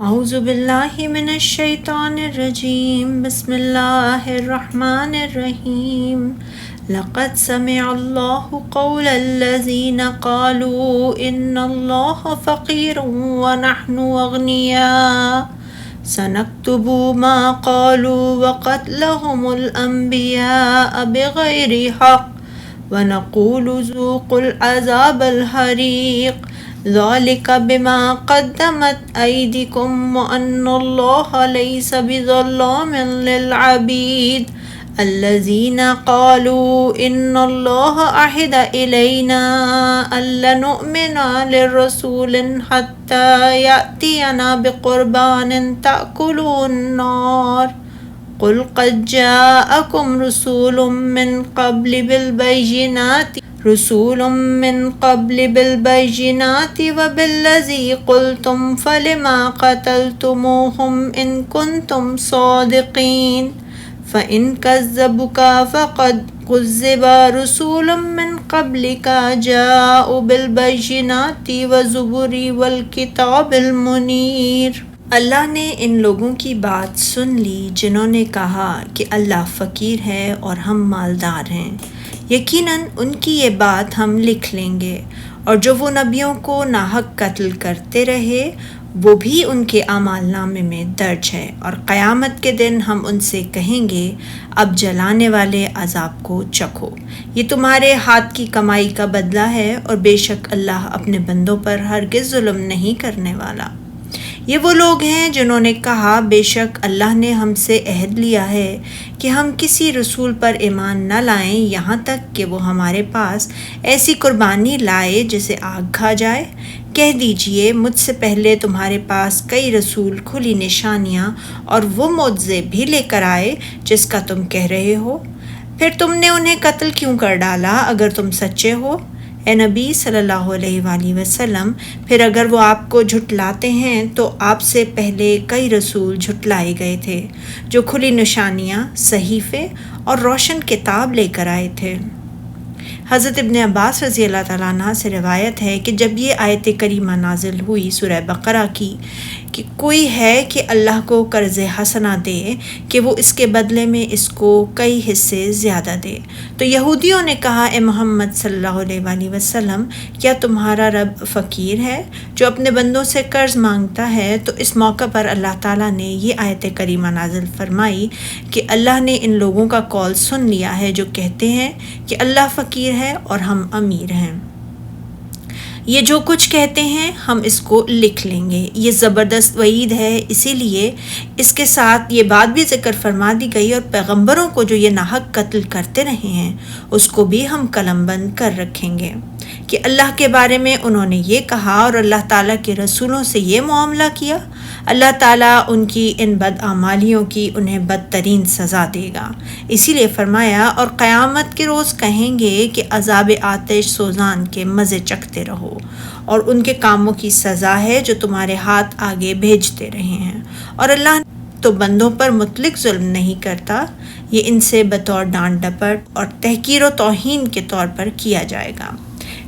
اعوذ باللہ من الشیطان الرجیم بسم اللہ الرحمن الرحیم لقد سمع اللہ قول الذین قالوا ان اللہ فقیر ونحن اغنیاء سنکتب ما قالوا وقتلهم الانبیاء بغیر حق ونقول ذوقوا العذاب الحریق ذلك بما قدمت أيديكم وأن الله ليس بظلام للعبيد الذين قالوا إن الله عهد إلينا ألا نؤمن للرسول حتى يأتينا بقربان تأكله النار قل قد جاءكم رسول من قبل بالبينات وبالذي قلتم فلما قتلتموهم إن كنتم صادقين فإن كذبوك فقد كذب رسول من قبلك جاءوا بالبينات والزبر والكتاب المنير۔ اللہ نے ان لوگوں کی بات سن لی جنہوں نے کہا کہ اللہ فقیر ہے اور ہم مالدار ہیں، یقیناً ان کی یہ بات ہم لکھ لیں گے، اور جو وہ نبیوں کو ناحق قتل کرتے رہے وہ بھی ان کے اعمال نامے میں درج ہے، اور قیامت کے دن ہم ان سے کہیں گے اب جلانے والے عذاب کو چکھو، یہ تمہارے ہاتھ کی کمائی کا بدلہ ہے، اور بے شک اللہ اپنے بندوں پر ہرگز ظلم نہیں کرنے والا۔ یہ وہ لوگ ہیں جنہوں نے کہا بے شک اللہ نے ہم سے عہد لیا ہے کہ ہم کسی رسول پر ایمان نہ لائیں یہاں تک کہ وہ ہمارے پاس ایسی قربانی لائے جسے آگ کھا جائے۔ کہہ دیجئے مجھ سے پہلے تمہارے پاس کئی رسول کھلی نشانیاں اور وہ معجزے بھی لے کر آئے جس کا تم کہہ رہے ہو، پھر تم نے انہیں قتل کیوں کر ڈالا اگر تم سچے ہو؟ اے نبی صلی اللہ علیہ وآلہ وسلم، پھر اگر وہ آپ کو جھٹلاتے ہیں تو آپ سے پہلے کئی رسول جھٹلائے گئے تھے جو کھلی نشانیاں، صحیفے اور روشن کتاب لے کر آئے تھے۔ حضرت ابن عباس رضی اللہ تعالیٰ عنہ سے روایت ہے کہ جب یہ آیت کریمہ نازل ہوئی سورہ بقرہ کی کہ کوئی ہے کہ اللہ کو قرض حسنہ دے کہ وہ اس کے بدلے میں اس کو کئی حصے زیادہ دے، تو یہودیوں نے کہا اے محمد صلی اللہ علیہ وآلہ وسلم، کیا تمہارا رب فقیر ہے جو اپنے بندوں سے قرض مانگتا ہے؟ تو اس موقع پر اللہ تعالیٰ نے یہ آیت کریمہ نازل فرمائی کہ اللہ نے ان لوگوں کا قول سن لیا ہے جو کہتے ہیں کہ اللہ فقیر ہے اور ہم امیر ہیں، یہ جو کچھ کہتے ہیں ہم اس کو لکھ لیں گے۔ یہ زبردست وعید ہے، اسی لیے اس کے ساتھ یہ بات بھی ذکر فرما دی گئی اور پیغمبروں کو جو یہ ناحق قتل کرتے رہے ہیں اس کو بھی ہم قلم بند کر رکھیں گے کہ اللہ کے بارے میں انہوں نے یہ کہا اور اللہ تعالیٰ کے رسولوں سے یہ معاملہ کیا، اللہ تعالیٰ ان کی ان بدعمالیوں کی انہیں بدترین سزا دے گا۔ اسی لیے فرمایا اور قیامت کے روز کہیں گے کہ عذاب آتش سوزان کے مزے چکھتے رہو، اور ان کے کاموں کی سزا ہے جو تمہارے ہاتھ آگے بھیجتے رہے ہیں، اور اللہ تو بندوں پر مطلق ظلم نہیں کرتا، یہ ان سے بطور ڈانٹ ڈپٹ اور تحقیر و توہین کے طور پر کیا جائے گا۔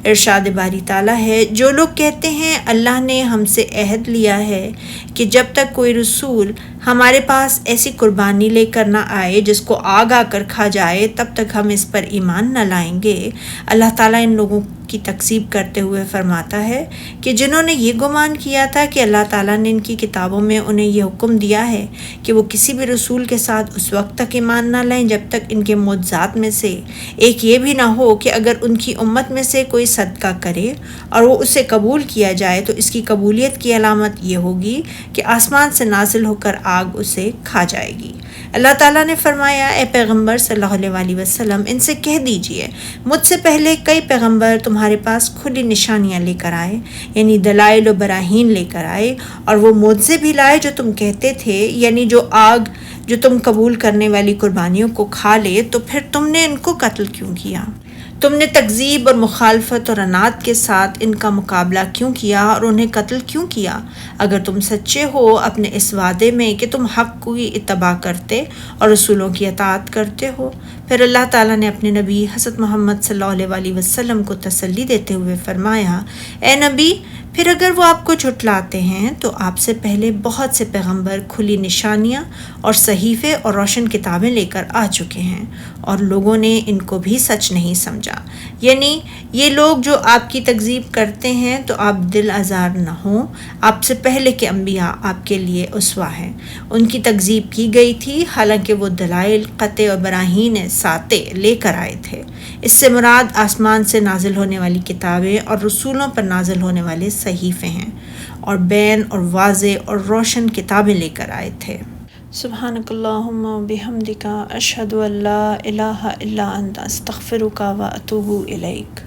ارشاد باری تعالیٰ ہے جو لوگ کہتے ہیں اللہ نے ہم سے عہد لیا ہے کہ جب تک کوئی رسول ہمارے پاس ایسی قربانی لے کر نہ آئے جس کو آگ آ کر کھا جائے تب تک ہم اس پر ایمان نہ لائیں گے، اللہ تعالیٰ ان لوگوں کی تکذیب کرتے ہوئے فرماتا ہے کہ جنہوں نے یہ گمان کیا تھا کہ اللہ تعالیٰ نے ان کی کتابوں میں انہیں یہ حکم دیا ہے کہ وہ کسی بھی رسول کے ساتھ اس وقت تک ایمان نہ لائیں جب تک ان کے معجزات میں سے ایک یہ بھی نہ ہو کہ اگر ان کی امت میں سے کوئی صدقہ کرے اور وہ اسے قبول کیا جائے تو اس کی قبولیت کی علامت یہ ہوگی کہ آسمان سے نازل ہو کر آگ اسے کھا جائے گی۔ اللہ تعالیٰ نے فرمایا اے پیغمبر صلی اللہ علیہ وآلہ وسلم، ان سے کہہ دیجئے مجھ سے پہلے کئی پیغمبر تمہارے پاس کھلی نشانیاں لے کر آئے، یعنی دلائل و براہین لے کر آئے، اور وہ معجزے بھی لائے جو تم کہتے تھے، یعنی جو آگ جو تم قبول کرنے والی قربانیوں کو کھا لے، تو پھر تم نے ان کو قتل کیوں کیا؟ تم نے تکذیب اور مخالفت اور عناد کے ساتھ ان کا مقابلہ کیوں کیا اور انہیں قتل کیوں کیا؟ اگر تم سچے ہو اپنے اس وعدے میں کہ تم حق کی اتباع کرتے اور رسولوں کی اطاعت کرتے ہو۔ پھر اللہ تعالیٰ نے اپنے نبی حضرت محمد صلی اللہ علیہ وسلم کو تسلی دیتے ہوئے فرمایا اے نبی، پھر اگر وہ آپ کو جھٹلاتے ہیں تو آپ سے پہلے بہت سے پیغمبر کھلی نشانیاں اور صحیفے اور روشن کتابیں لے کر آ چکے ہیں، اور لوگوں نے ان کو بھی سچ نہیں سمجھا۔ یعنی یہ لوگ جو آپ کی تکذیب کرتے ہیں تو آپ دل آزار نہ ہوں، آپ سے پہلے کے انبیاء آپ کے لیے اسوہ ہیں۔ ان کی تکذیب کی گئی تھی حالانکہ وہ دلائل قطع اور براہین ساطع لے کر آئے تھے۔ اس سے مراد آسمان سے نازل ہونے والی کتابیں اور رسولوں پر نازل ہونے والے صحیفے ہیں، اور بین اور واضح اور روشن کتابیں لے کر آئے تھے۔ سبحانک اللہم و بحمدک، اشہد ان لا الہ الا انت، استغفرک و اتوب الیک۔